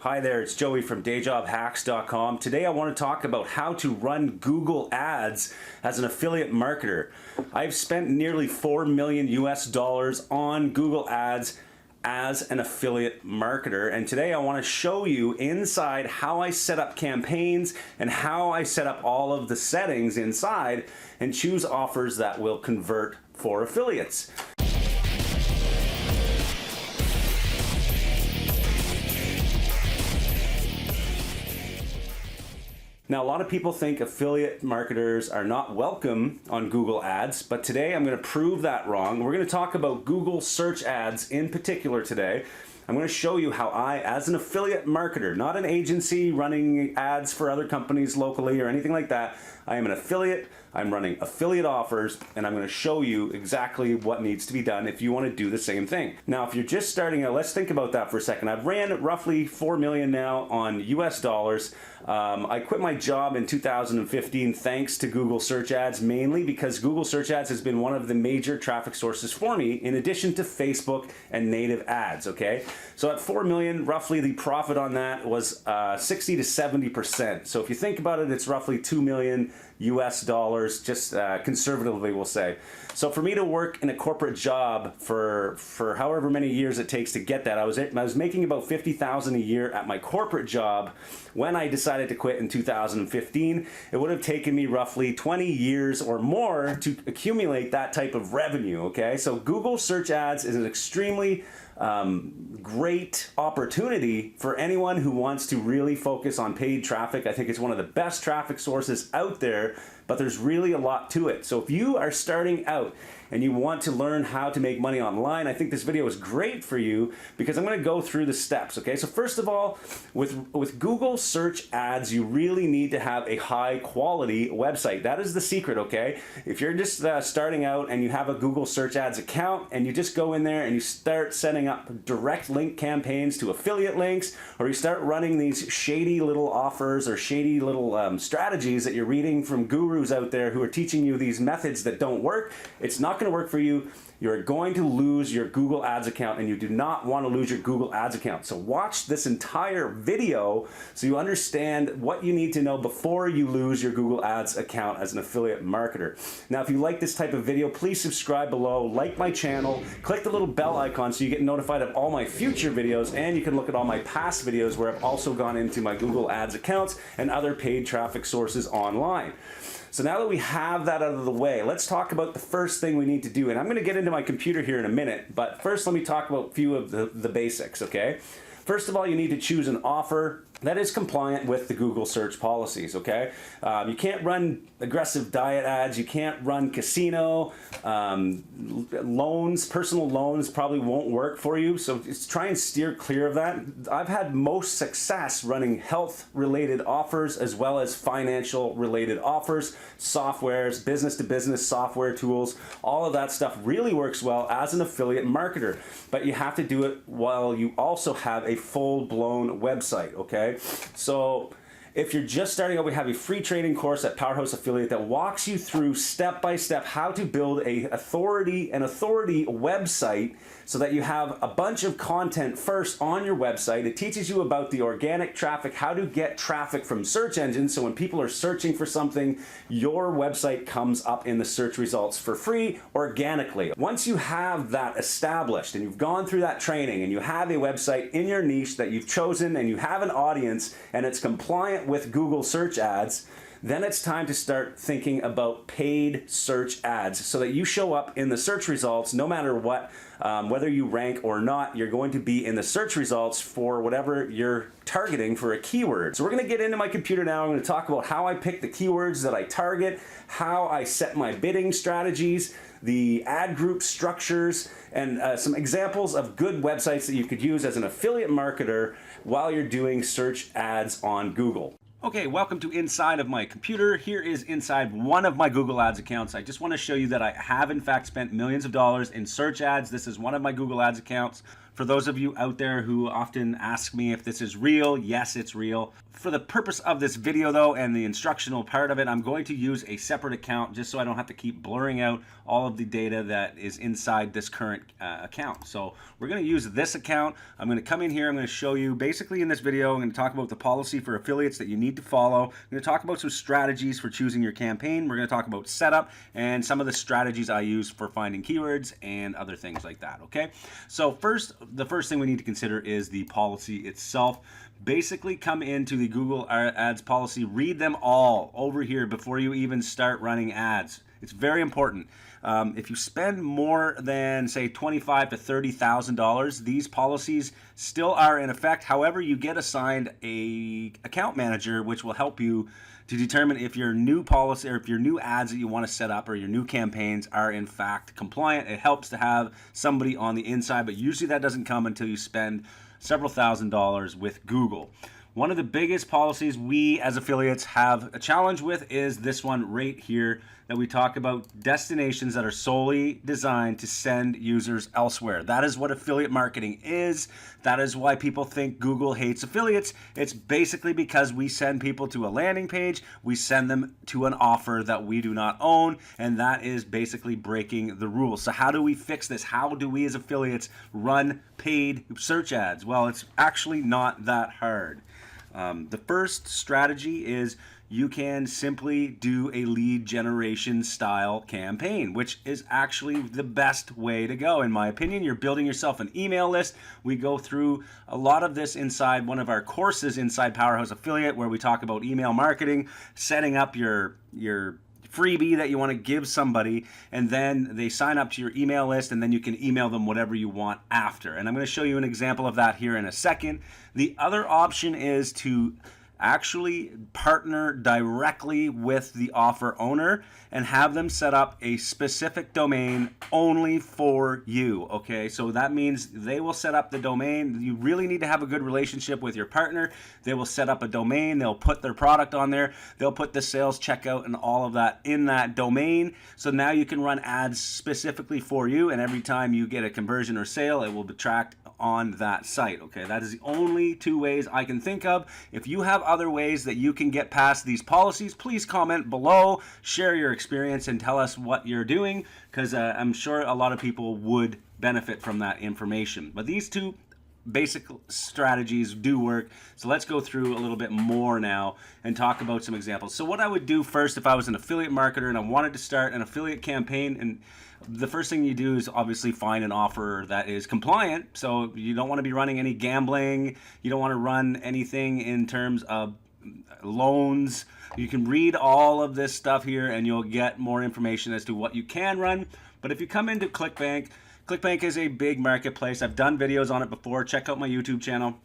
Hi there, it's Joey from DayJobHacks.com. Today I want to talk about how to run Google Ads as an affiliate marketer. I've spent nearly $4 million on Google Ads as an affiliate marketer, and today I want to show you inside how I set up campaigns and how I set up all of the settings inside and choose offers that will convert for affiliates. Now, a lot of people think affiliate marketers are not welcome on Google Ads, but today I'm going to prove that wrong. We're going to talk about Google search ads in particular today. I'm going to show you how I, as an affiliate marketer, not an agency running ads for other companies locally or anything like that, I am an affiliate, I'm running affiliate offers, and I'm going to show you exactly what needs to be done if you want to do the same thing. Now, if you're just starting out, let's think about that for a second. I've ran roughly $4 million now on US dollars. I quit my job in 2015 thanks to Google search ads, mainly because Google search ads has been one of the major traffic sources for me, in addition to Facebook and native ads, okay? So at 4 million, roughly the profit on that was 60 to 70%. So if you think about it, it's roughly 2 million US dollars, just conservatively we'll say. So for me to work in a corporate job for however many years it takes to get that, I was making about $50,000 a year at my corporate job. When I decided to quit in 2015, it would have taken me roughly 20 years or more to accumulate that type of revenue, okay? So Google search ads is an extremely great opportunity for anyone who wants to really focus on paid traffic. I think it's one of the best traffic sources out there, but there's really a lot to it. So if you are starting out and you want to learn how to make money online, I think this video is great for you because I'm going to go through the steps, okay? So first of all, with Google search ads, you really need to have a high quality website. That is the secret, okay? If you're just starting out and you have a Google search ads account and you just go in there and you start setting up direct link campaigns to affiliate links, or you start running these shady little offers or shady little strategies that you're reading from gurus out there who are teaching you these methods that don't work, it's not going to work for you. You're going to lose your Google Ads account, and you do not want to lose your Google Ads account. So watch this entire video so you understand what you need to know before you lose your Google Ads account as an affiliate marketer. Now, if you like this type of video, please subscribe below, like my channel, click the little bell icon so you get notified of all my future videos, and you can look at all my past videos where I've also gone into my Google Ads accounts and other paid traffic sources online. So now that we have that out of the way, let's talk about the first thing we need to do. And I'm going to get into my computer here in a minute, but first let me talk about a few of the basics, okay? First of all, you need to choose an offer that is compliant with the Google search policies, okay? You can't run aggressive diet ads, you can't run casino, loans, personal loans probably won't work for you, so just try and steer clear of that. I've had most success running health-related offers as well as financial-related offers, softwares, business-to-business software tools, all of that stuff really works well as an affiliate marketer, but you have to do it while you also have a full-blown website, okay? So if you're just starting out, we have a free training course at Powerhouse Affiliate that walks you through step-by-step how to build an authority website so that you have a bunch of content first on your website. It teaches you about the organic traffic, how to get traffic from search engines, so when people are searching for something, your website comes up in the search results for free organically. Once you have that established and you've gone through that training and you have a website in your niche that you've chosen and you have an audience and it's compliant with Google search ads, then it's time to start thinking about paid search ads so that you show up in the search results no matter what, whether you rank or not, you're going to be in the search results for whatever you're targeting for a keyword. So we're going to get into my computer now. I'm going to talk about how I pick the keywords that I target, how I set my bidding strategies, the ad group structures, and some examples of good websites that you could use as an affiliate marketer while you're doing search ads on Google. Okay, welcome to inside of my computer. Here is inside one of my Google Ads accounts. I just want to show you that I have in fact spent millions of dollars in search ads. This is one of my Google Ads accounts. For those of you out there who often ask me if this is real, yes, it's real. For the purpose of this video though, and the instructional part of it, I'm going to use a separate account just so I don't have to keep blurring out all of the data that is inside this current account. So we're going to use this account. I'm going to come in here. I'm going to show you basically in this video, I'm going to talk about the policy for affiliates that you need to follow. I'm going to talk about some strategies for choosing your campaign. We're going to talk about setup and some of the strategies I use for finding keywords and other things like that. Okay. So the first thing we need to consider is the policy itself. Basically come into the Google Ads policy, read them all over here before you even start running ads. It's very important. If you spend more than say $25,000 to $30,000, these policies still are in effect. However, you get assigned a account manager, which will help you to determine if your new policy or if your new ads that you want to set up or your new campaigns are in fact compliant. It helps to have somebody on the inside, but usually that doesn't come until you spend several $1,000s with Google. One of the biggest policies we as affiliates have a challenge with is this one right here that we talk about, destinations that are solely designed to send users elsewhere. That is what affiliate marketing is. That is why people think Google hates affiliates. It's basically because we send people to a landing page, we send them to an offer that we do not own, and that is basically breaking the rules. So how do we fix this? How do we as affiliates run paid search ads? Well, it's actually not that hard. The first strategy is you can simply do a lead generation style campaign, which is actually the best way to go. In my opinion, you're building yourself an email list. We go through a lot of this inside one of our courses inside Powerhouse Affiliate, where we talk about email marketing, setting up your freebie that you want to give somebody, and then they sign up to your email list, and then you can email them whatever you want after. And I'm going to show you an example of that here in a second. The other option is to actually partner directly with the offer owner and have them set up a specific domain only for you. Okay, so that means they will set up the domain. You really need to have a good relationship with your partner. They will set up a domain, they'll put their product on there, they'll put the sales checkout and all of that in that domain. So now you can run ads specifically for you, and every time you get a conversion or sale, it will be tracked on that site. Okay, that is the only two ways I can think of. If you have other ways that you can get past these policies, please comment below, share your experience, and tell us what you're doing, because I'm sure a lot of people would benefit from that information. But these two basic strategies do work. So let's go through a little bit more now and talk about some examples. So what I would do first if I was an affiliate marketer and I wanted to start an affiliate campaign, and the first thing you do is obviously find an offer that is compliant. So you don't want to be running any gambling. You don't want to run anything in terms of loans. You can read all of this stuff here and you'll get more information as to what you can run. But if you come into Clickbank, Clickbank is a big marketplace. I've done videos on it before. Check out my YouTube channel.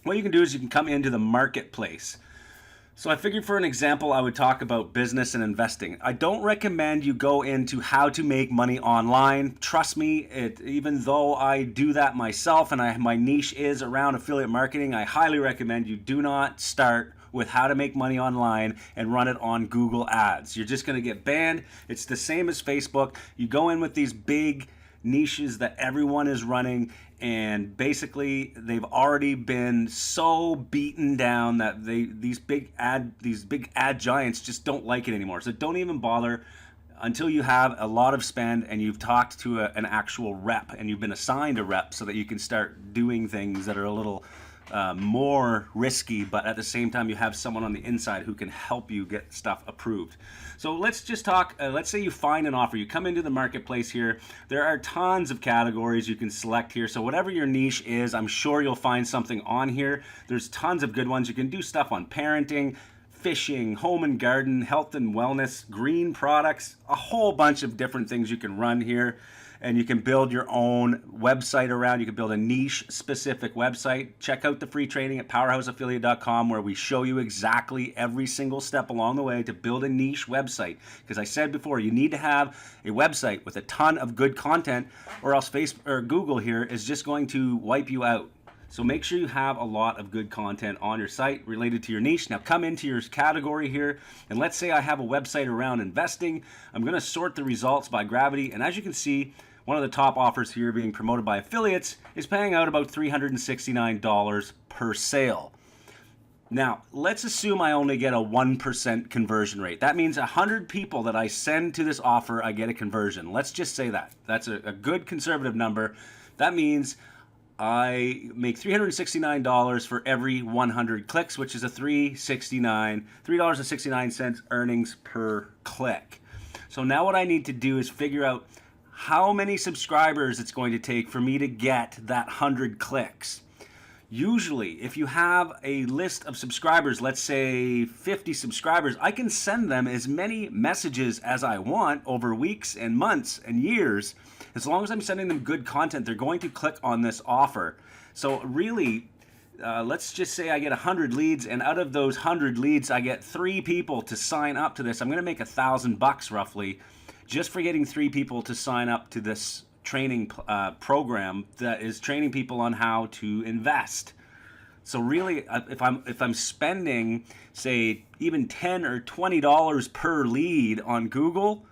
What you can do is you can come into the marketplace. So I figured for an example, I would talk about business and investing. I don't recommend you go into how to make money online. Trust me, even though I do that myself and my niche is around affiliate marketing, I highly recommend you do not start with how to make money online and run it on Google Ads. You're just going to get banned. It's the same as Facebook. You go in with these big niches that everyone is running, and basically they've already been so beaten down that these big ad giants just don't like it anymore. So don't even bother until you have a lot of spend and you've talked to an actual rep and you've been assigned a rep, so that you can start doing things that are a little more risky, but at the same time you have someone on the inside who can help you get stuff approved. So let's just talk, let's say you find an offer, you come into the marketplace here, there are tons of categories you can select here. So whatever your niche is, I'm sure you'll find something on here. There's tons of good ones. You can do stuff on parenting, fishing, home and garden, health and wellness, green products, a whole bunch of different things you can run here. And you can build your own website around. You can build a niche specific website. Check out the free training at powerhouseaffiliate.com, where we show you exactly every single step along the way to build a niche website. Because I said before, you need to have a website with a ton of good content, or else Facebook or Google here is just going to wipe you out. So make sure you have a lot of good content on your site related to your niche. Now come into your category here, and let's say I have a website around investing. I'm going to sort the results by gravity, and as you can see, one of the top offers here being promoted by affiliates is paying out about $369 per sale. Now, let's assume I only get a 1% conversion rate. That means 100 people that I send to this offer, I get a conversion. Let's just say that. That's a good conservative number. That means I make $369 for every 100 clicks, which is a $3.69 earnings per click. So now what I need to do is figure out how many subscribers it's going to take for me to get that 100 clicks. Usually, if you have a list of subscribers, let's say 50 subscribers, I can send them as many messages as I want over weeks and months and years. As long as I'm sending them good content, they're going to click on this offer. So really, let's just say I get 100 leads, and out of those 100 leads, I get 3 people to sign up to this. I'm going to make $1,000 roughly just for getting 3 people to sign up to this training program that is training people on how to invest. So really, if I'm spending, say, even $10 or $20 per lead on Google,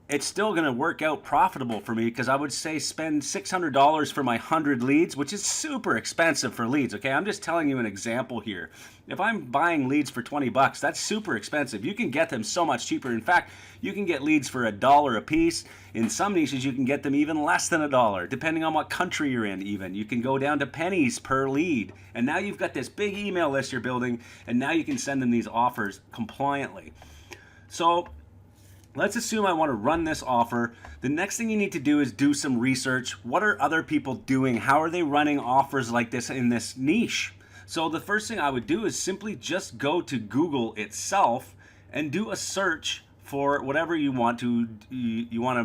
it's still going to work out profitable for me, because I would say spend $600 for my 100 leads, which is super expensive for leads. Okay, I'm just telling you an example here. If I'm buying leads for $20, that's super expensive. You can get them so much cheaper. In fact, you can get leads for $1 a piece. In some niches, you can get them even less than $1, depending on what country you're in even. You can go down to pennies per lead. And now you've got this big email list you're building, and now you can send them these offers compliantly. So let's assume I want to run this offer. The next thing you need to do is do some research. What are other people doing? How are they running offers like this in this niche? So the first thing I would do is simply just go to Google itself and do a search for whatever you want to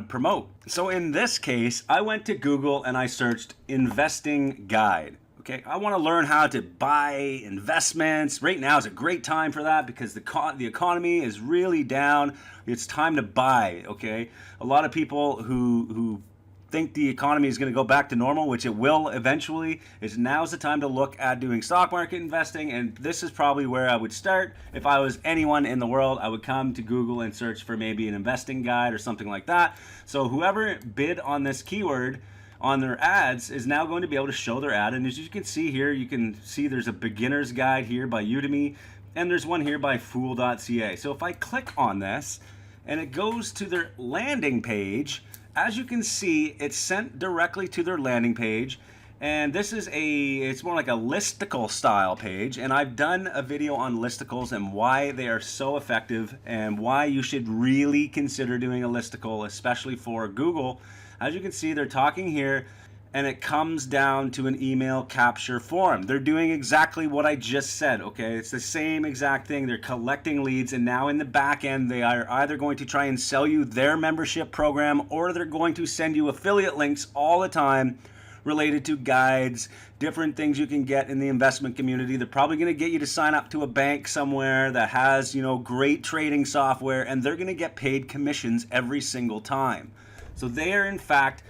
promote. So in this case, I went to Google and I searched investing guide. Okay, I want to learn how to buy investments. Right now is a great time for that because the economy is really down. It's time to buy, okay? A lot of people who think the economy is going to go back to normal, which it will eventually, now's the time to look at doing stock market investing, and this is probably where I would start. If I was anyone in the world, I would come to Google and search for maybe an investing guide or something like that. So whoever bid on this keyword on their ads is now going to be able to show their ad. And as you can see here, you can see there's a beginner's guide here by Udemy, and there's one here by fool.ca. So if I click on this and it goes to their landing page, as you can see, it's sent directly to their landing page. And this is it's more like a listicle style page. And I've done a video on listicles and why they are so effective and why you should really consider doing a listicle, especially for Google. As you can see, they're talking here, and it comes down to an email capture form. They're doing exactly what I just said, okay? It's the same exact thing. They're collecting leads, and now in the back end, they are either going to try and sell you their membership program, or they're going to send you affiliate links all the time related to guides, different things you can get in the investment community. They're probably going to get you to sign up to a bank somewhere that has, great trading software, and they're going to get paid commissions every single time. So they are, in fact,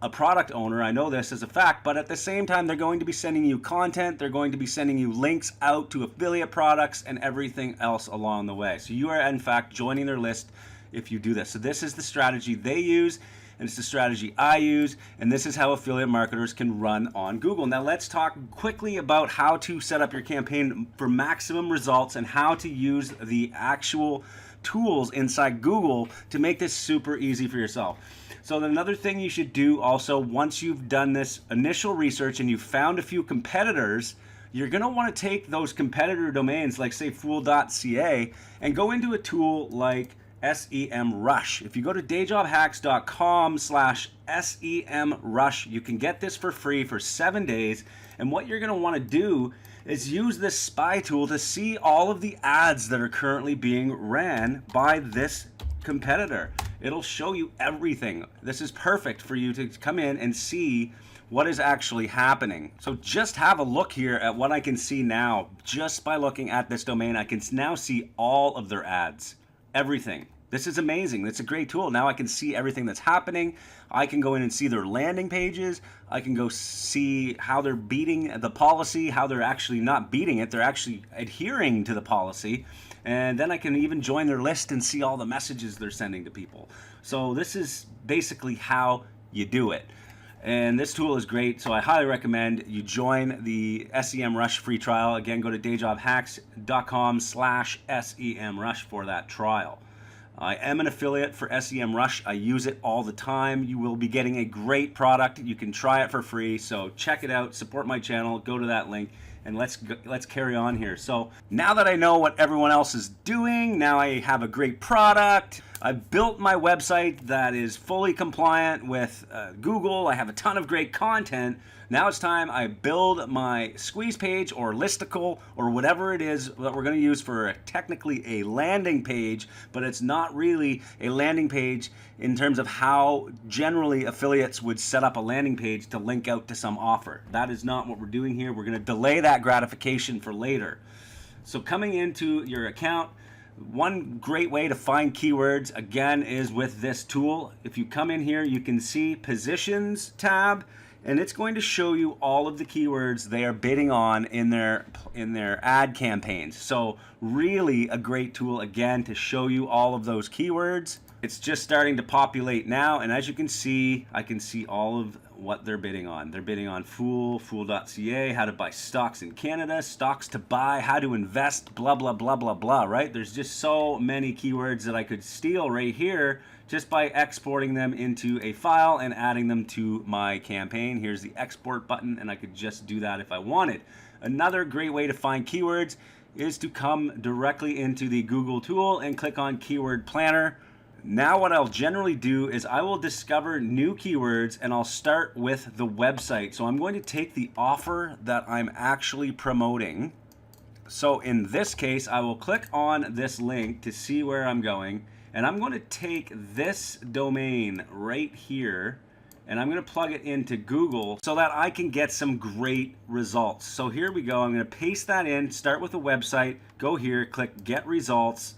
a product owner. I know this as a fact, but at the same time, they're going to be sending you content. They're going to be sending you links out to affiliate products and everything else along the way. So you are, in fact, joining their list if you do this. So this is the strategy they use, and it's the strategy I use, and this is how affiliate marketers can run on Google. Now let's talk quickly about how to set up your campaign for maximum results and how to use the actual tools inside Google to make this super easy for yourself. So another thing you should do also, once you've done this initial research and you've found a few competitors, you're going to want to take those competitor domains like say fool.ca and go into a tool like SEMrush. If you go to dayjobhacks.com/SEMrush, you can get this for free for 7 days. And what you're going to want to do is use this spy tool to see all of the ads that are currently being ran by this competitor. It'll show you everything. This is perfect for you to come in and see what is actually happening. So just have a look here at what I can see now. Just by looking at this domain, I can now see all of their ads, everything. This is amazing. It's a great tool. Now I can see everything that's happening. I can go in and see their landing pages. I can go see how they're beating the policy, how they're actually not beating it. They're actually adhering to the policy. And then I can even join their list and see all the messages they're sending to people. So this is basically how you do it. And this tool is great, so I highly recommend you join the SEMrush free trial. Again, go to dayjobhacks.com/SEMrush for that trial. I am an affiliate for SEMrush. I use it all the time. You will be getting a great product. You can try it for free, so check it out, support my channel, go to that link, and let's carry on here. So now that I know what everyone else is doing, now I have a great product. I've built my website that is fully compliant with Google. I have a ton of great content. Now it's time I build my squeeze page or listicle or whatever it is that we're going to use for technically a landing page, but it's not really a landing page in terms of how generally affiliates would set up a landing page to link out to some offer. That is not what we're doing here. We're going to delay that gratification for later. So coming into your account, one great way to find keywords, again, is with this tool. If you come in here, you can see Positions tab, and it's going to show you all of the keywords they are bidding on in their ad campaigns. So really a great tool, again, to show you all of those keywords. It's just starting to populate now, and as you can see, I can see all of what they're bidding on. They're bidding on fool.ca, how to buy stocks in Canada, stocks to buy, how to invest, blah, blah, blah, blah, blah, right? There's just so many keywords that I could steal right here just by exporting them into a file and adding them to my campaign. Here's the export button, and I could just do that if I wanted. Another great way to find keywords is to come directly into the Google tool and click on Keyword Planner. Now what I'll generally do is I will discover new keywords, and I'll start with the website. So I'm going to take the offer that I'm actually promoting. So in this case, I will click on this link to see where I'm going, and I'm going to take this domain right here and I'm going to plug it into Google so that I can get some great results. So here we go. I'm going to paste that in, start with a website, go here, click Get Results.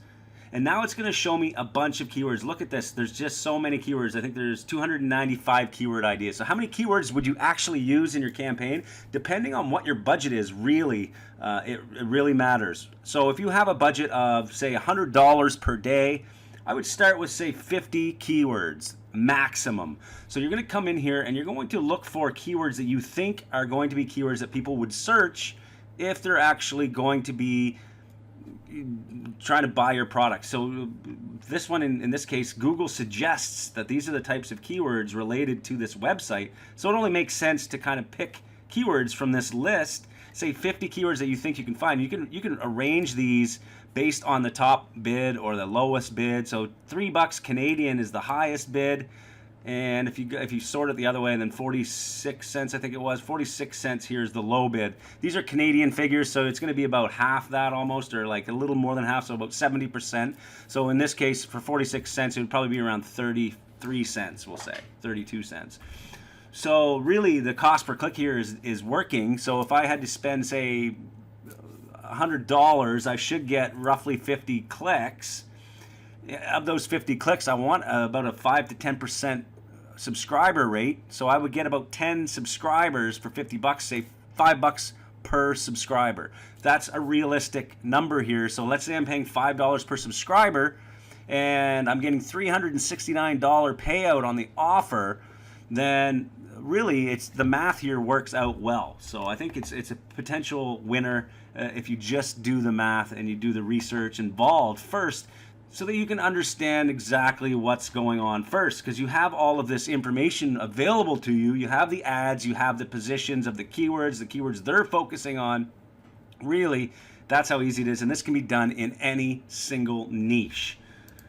And now it's going to show me a bunch of keywords. Look at this. There's just so many keywords. I think there's 295 keyword ideas. So how many keywords would you actually use in your campaign? Depending on what your budget is, really, it really matters. So if you have a budget of, say, $100 per day, I would start with, say, 50 keywords maximum. So you're going to come in here and you're going to look for keywords that you think are going to be keywords that people would search if they're actually going to be trying to buy your product. So this one, in this case, Google suggests that these are the types of keywords related to this website. So it only makes sense to kind of pick keywords from this list, say 50 keywords that you think you can find. You can arrange these based on the top bid or the lowest bid. So $3 Canadian is the highest bid. And if you sort it the other way, and then 46 cents, I think it was, 46 cents here is the low bid. These are Canadian figures, so it's going to be about half that almost, or like a little more than half, so about 70%. So in this case, for 46 cents, it would probably be around 33 cents, we'll say, 32 cents. So really, the cost per click here is working. So if I had to spend, say, $100, I should get roughly 50 clicks. Of those 50 clicks, I want about a 5 to 10% subscriber rate. So I would get about 10 subscribers for 50 bucks, say $5 per subscriber. That's a realistic number here. So let's say I'm paying $5 per subscriber and I'm getting $369 payout on the offer, then really it's the math here works out well. So I think it's a potential winner if you just do the math and you do the research involved first, so that you can understand exactly what's going on first, because you have all of this information available to you. You have the ads, you have the positions of the keywords they're focusing on. Really, that's how easy it is, and this can be done in any single niche.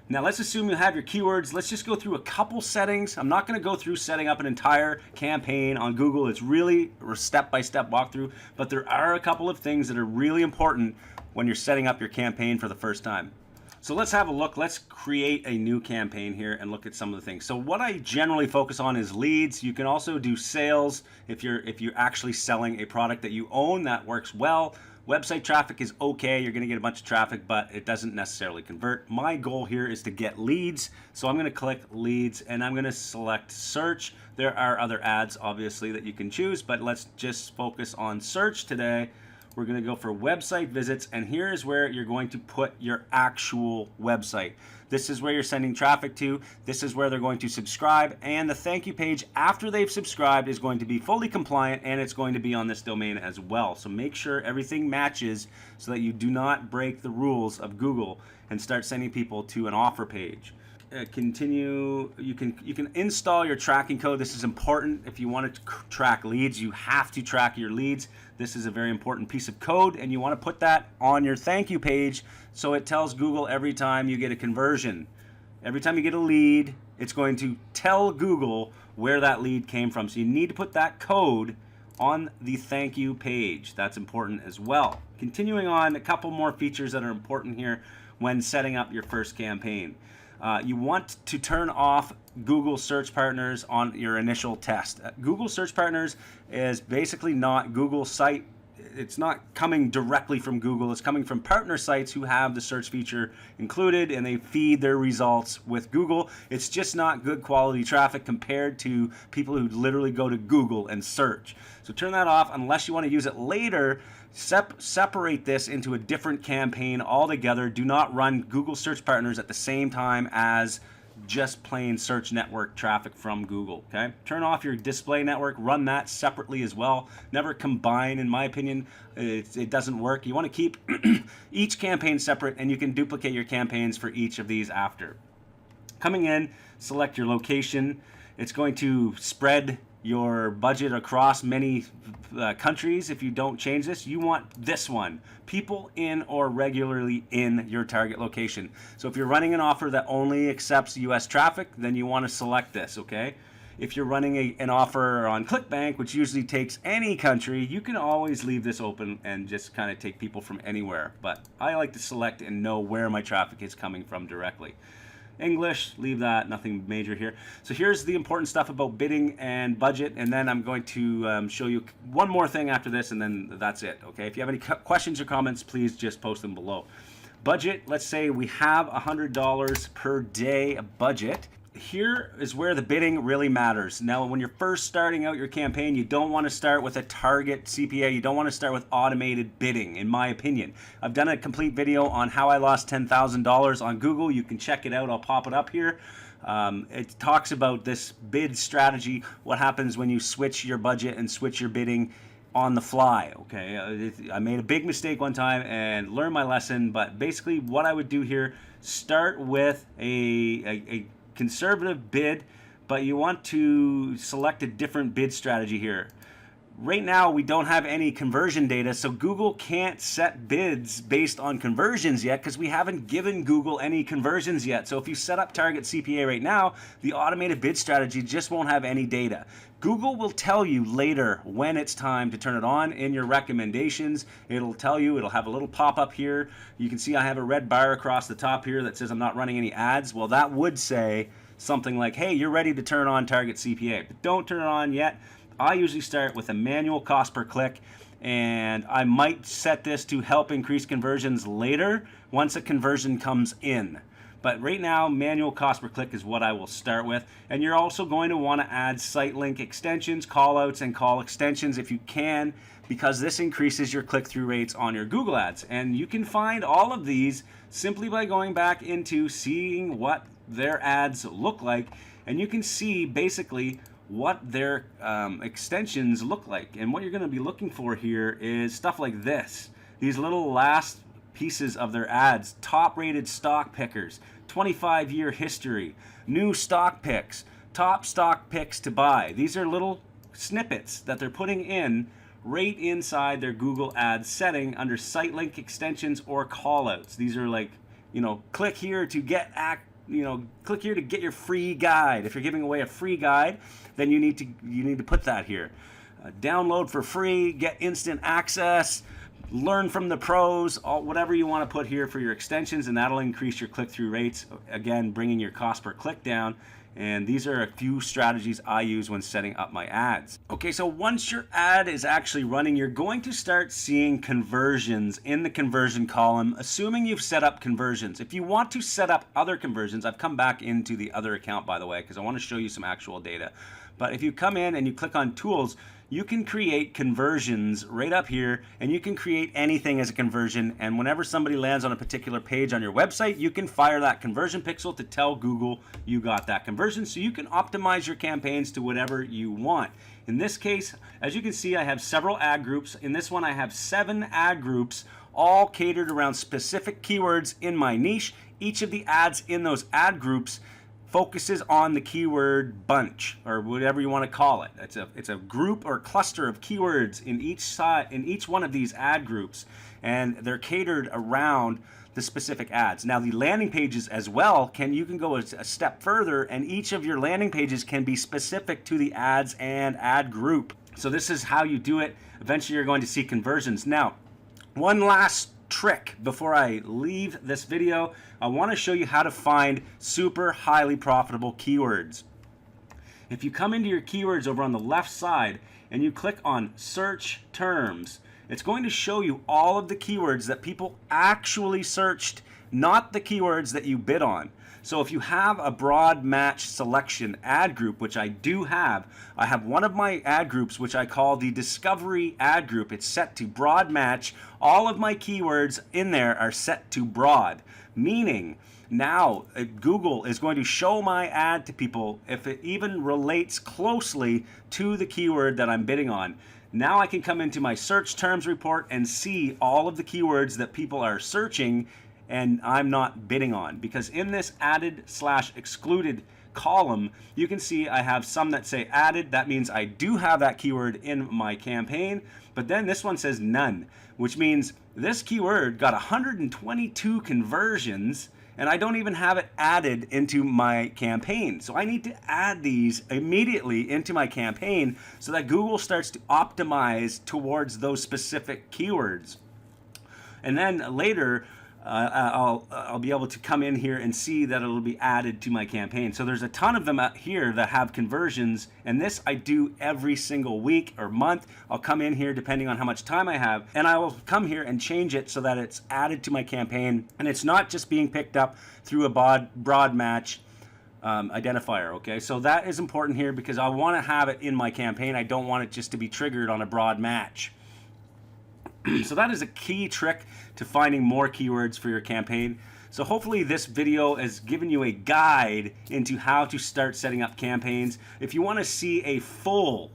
Now let's assume you have your keywords. Let's just go through a couple settings. I'm not going to go through setting up an entire campaign on Google. It's really a step-by-step walkthrough, but there are a couple of things that are really important when you're setting up your campaign for the first time. So let's have a look. Let's create a new campaign here and look at some of the things. So what I generally focus on is leads. You can also do sales if you're actually selling a product that you own. That works well. Website traffic is okay. You're going to get a bunch of traffic, but it doesn't necessarily convert. My goal here is to get leads. So I'm going to click leads and I'm going to select search. There are other ads, obviously, that you can choose, but let's just focus on search today. We're going to go for website visits, and here is where you're going to put your actual website. This is where you're sending traffic to. This is where they're going to subscribe, and the thank you page after they've subscribed is going to be fully compliant, and it's going to be on this domain as well. So make sure everything matches so that you do not break the rules of Google and start sending people to an offer page. Continue. You can install your tracking code. This is important. If you want to track leads, you have to track your leads. This is a very important piece of code, and you want to put that on your thank you page so it tells Google every time you get a conversion. Every time you get a lead, it's going to tell Google where that lead came from. So you need to put that code on the thank you page. That's important as well. Continuing on, a couple more features that are important here when setting up your first campaign. You want to turn off Google Search Partners on your initial test. Google Search Partners is basically not Google's site. It's not coming directly from Google. It's coming from partner sites who have the search feature included, and they feed their results with Google. It's just not good quality traffic compared to people who literally go to Google and search. So turn that off unless you want to use it later. Separate this into a different campaign altogether. Do not run Google Search Partners at the same time as just plain search network traffic from Google. Okay, turn off your display network, run that separately as well. Never combine, in my opinion. It doesn't work. You want to keep each campaign separate, and you can duplicate your campaigns for each of these after. Coming in, select your location. It's going to spread your budget across many countries. If you don't change this, you want this one: people in or regularly in your target location. So if you're running an offer that only accepts US traffic, then you want to select this, okay? If you're running an offer on Clickbank, which usually takes any country, you can always leave this open and just kind of take people from anywhere. But I like to select and know where my traffic is coming from directly. English, leave that, nothing major here. So here's the important stuff about bidding and budget, and then I'm going to show you one more thing after this, and then that's it, okay? If you have any questions or comments, please just post them below. Budget, let's say we have $100 per day budget. Here is where the bidding really matters. Now, when you're first starting out your campaign, you don't want to start with a target CPA. You don't want to start with automated bidding, in my opinion. I've done a complete video on how I lost $10,000 on Google. You can check it out. I'll pop it up here. It talks about this bid strategy, what happens when you switch your budget and switch your bidding on the fly, okay? I made a big mistake one time and learned my lesson, but basically what I would do here, start with a conservative bid, but you want to select a different bid strategy here. Right now, we don't have any conversion data, so Google can't set bids based on conversions yet because we haven't given Google any conversions yet. So if you set up target CPA right now, the automated bid strategy just won't have any data. Google will tell you later when it's time to turn it on in your recommendations. It'll tell you, it'll have a little pop-up here. You can see I have a red bar across the top here that says I'm not running any ads. Well, that would say something like, hey, you're ready to turn on target CPA, but don't turn it on yet. I usually start with a manual cost per click, and I might set this to help increase conversions later once a conversion comes in. But right now, manual cost per click is what I will start with. And you're also going to want to add site link extensions, callouts, and call extensions if you can, because this increases your click-through rates on your Google ads. And you can find all of these simply by going back into seeing what their ads look like. And you can see basically what their extensions look like. And what you're going to be looking for here is stuff like this. These little last pieces of their ads: top rated stock pickers, 25-year history, new stock picks, top stock picks to buy. These are little snippets that they're putting in right inside their Google Ads setting under site link extensions or callouts. These are like, you know, click here to get click here to get your free guide. If you're giving away a free guide, then you need to put that here. Download for free, get instant access, learn from the pros, whatever you want to put here for your extensions, and that'll increase your click-through rates, again bringing your cost per click down. And these are a few strategies I use when setting up my ads. Okay, so once your ad is actually running, you're going to start seeing conversions in the conversion column, assuming you've set up conversions. If you want to set up other conversions, I've come back into the other account, by the way, because I want to show you some actual data. But if you come in and you click on tools, you can create conversions right up here, and you can create anything as a conversion. And whenever somebody lands on a particular page on your website, you can fire that conversion pixel to tell Google you got that conversion, so you can optimize your campaigns to whatever you want. In this case, as you can see, I have several ad groups. In this one, I have 7 ad groups, all catered around specific keywords in my niche. Each of the ads in those ad groups focuses on the keyword bunch, or whatever you want to call it. It's a group or cluster of keywords in each one of these ad groups, and they're catered around the specific ads. Now the landing pages as well, you can go a step further, and each of your landing pages can be specific to the ads and ad group. So this is how you do it. Eventually you're going to see conversions. Now, one last trick before I leave this video. I want to show you how to find super highly profitable keywords. If you come into your keywords over on the left side and you click on search terms, it's going to show you all of the keywords that people actually searched, not the keywords that you bid on. So if you have a broad match selection ad group, which I do have, I have one of my ad groups which I call the discovery ad group. It's set to broad match. All of my keywords in there are set to broad, meaning now Google is going to show my ad to people if it even relates closely to the keyword that I'm bidding on. Now I can come into my search terms report and see all of the keywords that people are searching and I'm not bidding on, because in this added/excluded column, you can see I have some that say added. That means I do have that keyword in my campaign, but then this one says none, which means this keyword got 122 conversions and I don't even have it added into my campaign. So I need to add these immediately into my campaign so that Google starts to optimize towards those specific keywords. And then later, I'll be able to come in here and see that it'll be added to my campaign. So there's a ton of them out here that have conversions, and this I do every single week or month. I'll come in here depending on how much time I have, and I will come here and change it so that it's added to my campaign, and it's not just being picked up through a broad match identifier. Okay, so that is important here because I want to have it in my campaign. I don't want it just to be triggered on a broad match. So that is a key trick to finding more keywords for your campaign. So hopefully this video has given you a guide into how to start setting up campaigns. If you want to see a full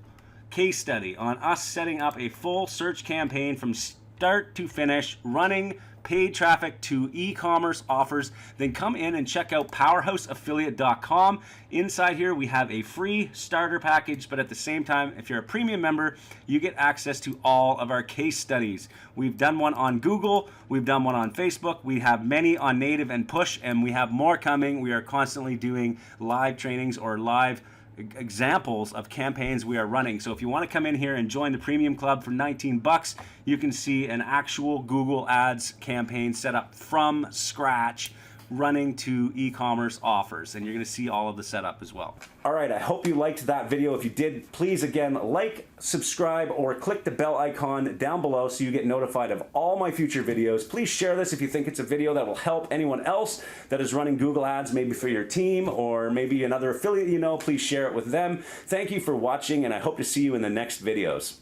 case study on us setting up a full search campaign from start to finish, running paid traffic to e-commerce offers, then come in and check out powerhouseaffiliate.com. Inside here we have a free starter package, but at the same time, if you're a premium member, you get access to all of our case studies. We've done one on Google, we've done one on Facebook, we have many on native and push, and we have more coming. We are constantly doing live trainings or live examples of campaigns we are running. So if you want to come in here and join the premium club for 19 bucks, you can see an actual Google Ads campaign set up from scratch, running to e-commerce offers, and you're going to see all of the setup as well. All right, I hope you liked that video. If you did, please again like, subscribe, or click the bell icon down below so you get notified of all my future videos. Please share this if you think it's a video that will help anyone else that is running Google Ads, maybe for your team or maybe another affiliate you know. Please share it with them. Thank you for watching, and I hope to see you in the next videos.